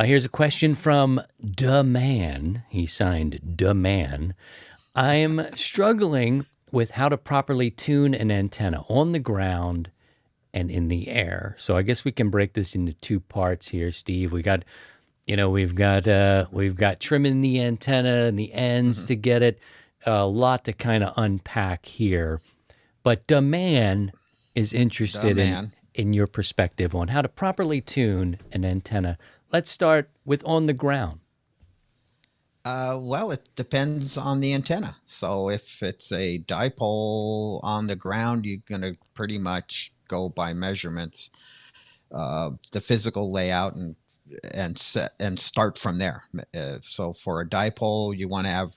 Here's a question from Da Man. He signed Da Man. I'm struggling with how to properly tune an antenna on the ground and in the air. So I guess we can break this into two parts here, Steve. We've got trimming the antenna and the ends to get it. A lot to kind of unpack here. But Da Man is interested in your perspective on how to properly tune an antenna. Let's start with on the ground. Well, it depends on the antenna. So if it's a dipole on the ground, you're going to pretty much go by measurements, the physical layout, and start from there. So for a dipole, you want to have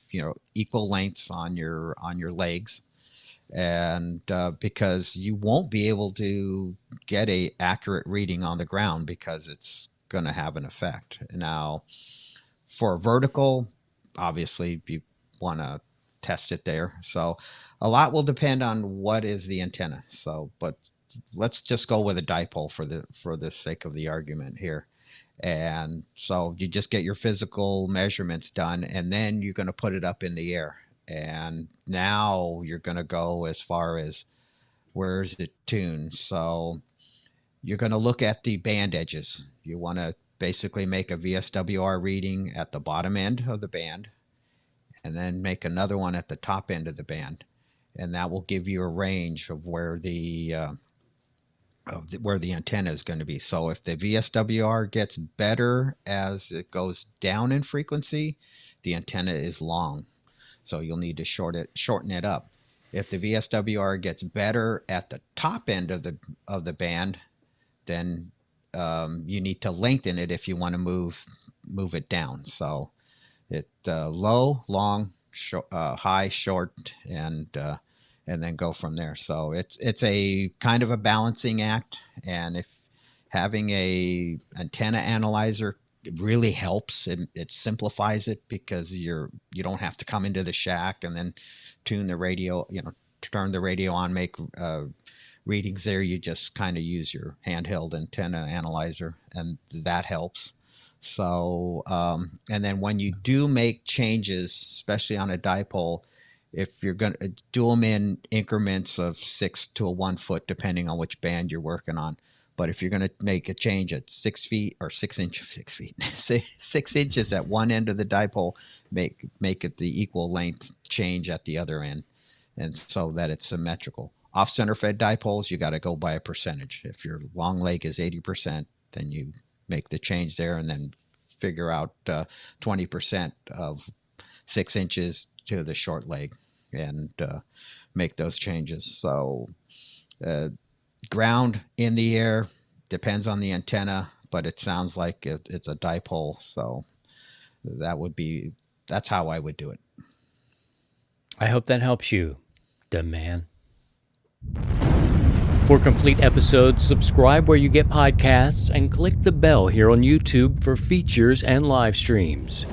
equal lengths on your legs, and because you won't be able to get a accurate reading on the ground because it's going to have an effect. Now, for vertical, obviously you want to test it there. So a lot will depend on what is the antenna. So, but let's just go with a dipole for the sake of the argument here. And so you just get your physical measurements done, and then you're going to put it up in the air. And now you're going to go as far as where's it tuned. So you're going to look at the band edges. You want to basically make a VSWR reading at the bottom end of the band, and then make another one at the top end of the band. And that will give you a range of where the antenna is going to be. So if the VSWR gets better as it goes down in frequency, the antenna is long. So you'll need to shorten it up. If the VSWR gets better at the top end of the band, then you need to lengthen it if you want to move it down. So it low, long, high, short, and then go from there. So it's a kind of a balancing act, and if having a antenna analyzer really helps, it simplifies it, because you don't have to come into the shack and then tune the radio, turn the radio on, make readings there. You just kind of use your handheld antenna analyzer, and that helps. So and then when you do make changes, especially on a dipole, if you're going to do them in increments of 6 to 1 foot, depending on which band you're working on. But if you're going to make a change at 6 feet or 6 inches at one end of the dipole, make it the equal length change at the other end, and so that it's symmetrical. Off center fed dipoles, you got to go by a percentage. If your long leg is 80%, then you make the change there, and then figure out 20% of 6 inches to the short leg, and make those changes. So ground, in the air, depends on the antenna, but it sounds like it's a dipole. So that's how I would do it. I hope that helps you, Da Man. For complete episodes, subscribe where you get podcasts and click the bell here on YouTube for features and live streams.